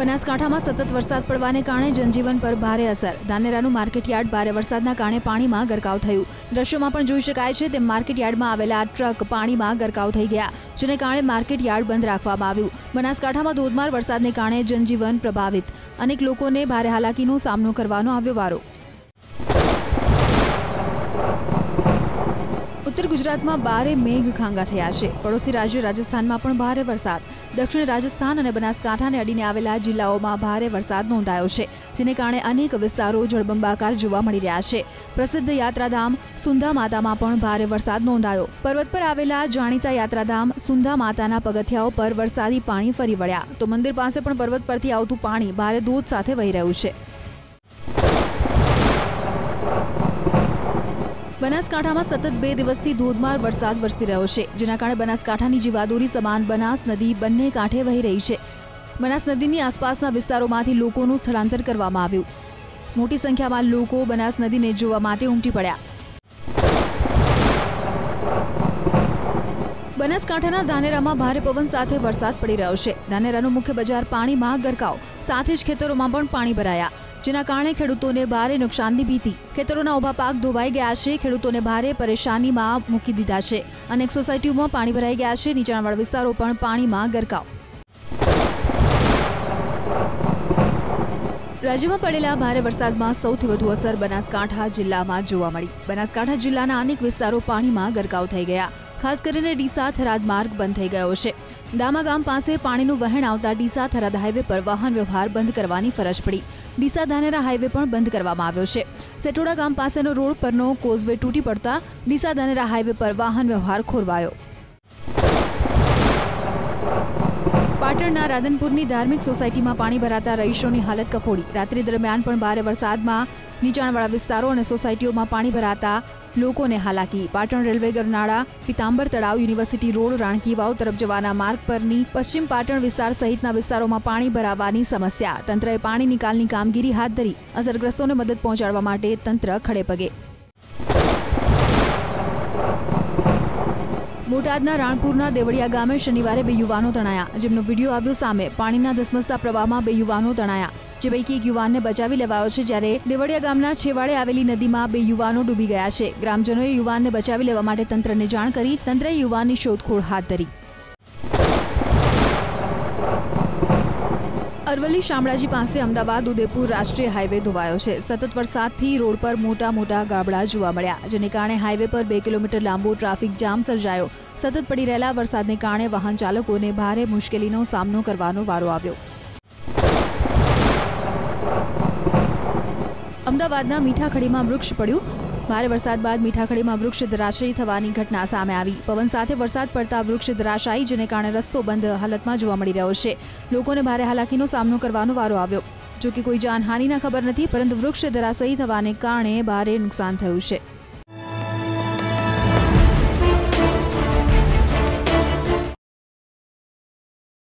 બનાસકાંઠામાં સતત વરસાદ પડવાને કારણે જનજીવન પર ભારે અસર। ધાનેરાનું માર્કેટયાર્ડ ભારે વરસાદના કારણે પાણીમાં ગરકાવ થયું। દ્રશ્યોમાં પણ જોઈ શકાય છે તેમ માર્કેટયાર્ડમાં આવેલા ટ્રક પાણીમાં ગરકાવ થઈ ગયા, જેને કારણે માર્કેટયાર્ડ બંધ રાખવામાં આવ્યું। બનાસકાંઠામાં ધોધમાર વરસાદને કારણે જનજીવન પ્રભાવિત, અનેક લોકોને ભારે હાલાકીનો સામનો કરવાનો આવ્યો વારો। उत्तर गुजरात में भारे मेघ खांगा थया छे। पड़ोसी राज्य राजस्थान में पण भारे वरसाद। दक्षिण राजस्थान और बनासकांठा ने अडीने आवेला जिल्लाओं में भारे वरसाद नोंधायो छे, जेने कारणे अनेक विस्तारों जळबंबाकार जोवा मळी रह्या छे। प्रसिद्ध यात्राधाम सुंधा माता में पण भारे वरसाद नोंधायो। पर्वत पर आवेला जाणीता यात्राधाम सुंधा माताना पगथियाओ पर वरसादी पाणी फरी वळ्या, तो मंदिर पासे पण पर्वत परथी आवतुं पाणी भारे धोध साथे वही रह्युं छे। बनासकांठा में सतत 2 दिवसथी धोधमार वरसाद वरसी रह्यो छे, जेना कारणे बनासकांठानी जीवादोरी समान बनास नदी बंने कांठे वही रही छे। बनास नदीनी आसपासना विस्तारोमांथी लोकोनुं स्थळांतर करवामां आव्युं। मोटी संख्यामां लोको बनास नदीने जोवा माटे उमटी पड्या। बनासकांठाना धानेरामां भारे पवन साथे वरसाद पड़ी रह्यो छे। धानेरानुं मुख्य बजार पाणीमां गरकाव, साथे ज खेतरोमां पण पाणी भराया, जेना कारणे खेडूतोने भारे नुकसाननी भीति। खेतरोना उभा पाक धोवाई गया छे। खेडूतोने भारे परेशानीमां मूकी दीधा छे। अनेक सोसायटीओमां पाणी भराई गया छे। नीचाणवाळा विस्तारो पण पाणीमां गरकाव। राज्यमां पड़ेला भारे वरसादमां सौथी वधु असर बनासकांठा जिल्लामां जोवा मळी। बनासकांठा जिल्लाना अनेक विस्तारो पाणीमां गरकाव थई गया। खास करीने डीसा थराद मार्ग बंध थई गयो छे। दामा गाम पासे पाणीनुं वहेण आवता डीसा थराद हाईवे पर वाहन व्यवहार बंध करवानी फरज पड़ी। डीसा धानेरा हाईवे पण बंध करवामां आव्यो छे। सेठोड़ा गाम पासेनो रोड परनो कोઝવે तूटी पड़ता डीसा धानेरा हाईवे पर वाहन व्यवहार खोरवायो। पाटणना राधनपुरनी धार्मिक सोसायटीमां पाणी भराता रहीशोनी हालत कफोड़ी। रात्रि दरमियान पण भारे वरसादमां नीचाणवाळा विस्तारो अने सोसायटीओमां पाणी भराता लोकोने हालाकी। पाटण रेलवे गरनाळा पीतांबर तळाव यूनिवर्सिटी रोड राणकी वाव तरफ जवाना मार्ग परनी पश्चिम पाटण विस्तार सहितना विस्तारोमां पाणी भरावानी समस्या। तंत्रए पाणी निकालनी कामगीरी हाथ धरी। असरग्रस्तोने मदद पहोंचाडवा माटे तंत्र खड़ेपगे। बोटादना राणपुરના દેવળિયા ગામે શનિવારે 2 યુવાનો તણાયા, જેમનો વિડીયો આવ્યો સામે। પાણીના ધસમસતા પ્રવાહમાં 2 યુવાનો તણાયા, જે પૈકી એક યુવાનને બચાવી લેવાયો છે, જ્યારે દેવળિયા ગામના છેવાડે આવેલી નદીમાં 2 યુવાનો ડૂબી ગયા છે। ગ્રામજનોએ યુવાનને બચાવી લેવા માટે તંત્રને જાણ કરી તંત્રએ યુવાનની શોધખોળ હાથ ધરી। अरवली शामळाजी पासे अमदावाद उदयपुर राष्ट्रीय हाईवे धोवायो छे। सतत वरसादथी रोड पर मोटा मोटा गाबड़ा जोवा मळ्या, जेने कारणे हाईवे पर 2 किलोमीटर लांबो ट्राफिक जाम सर्जायो। सतत पड़ी रहेला वरसादने कारणे वाहन चालकोने भारे मुश्केलीनो सामनो करवानो वारो આવ્યો। अमदावादना मीठाखड़ीमां वृक्ष पड्युं। भारे वरसाद बाद मीठाखड़ीमां वृक्ष धराशायी थवानी घटना सामे आवी। पवन साथे वरसाद पड़ता वृक्ष धराशायी, जेने कारणे रस्तो बंध हालतमां जोवा मळी रह्यो छे। लोकोने भारे हालाकीनो सामनो करवानो वारो આવ્યો। जो कि कोई जानहानीना खबर नथी, परंतु वृक्ष धराशायी थवाने कारणे भारे नुकसान थयुं छे।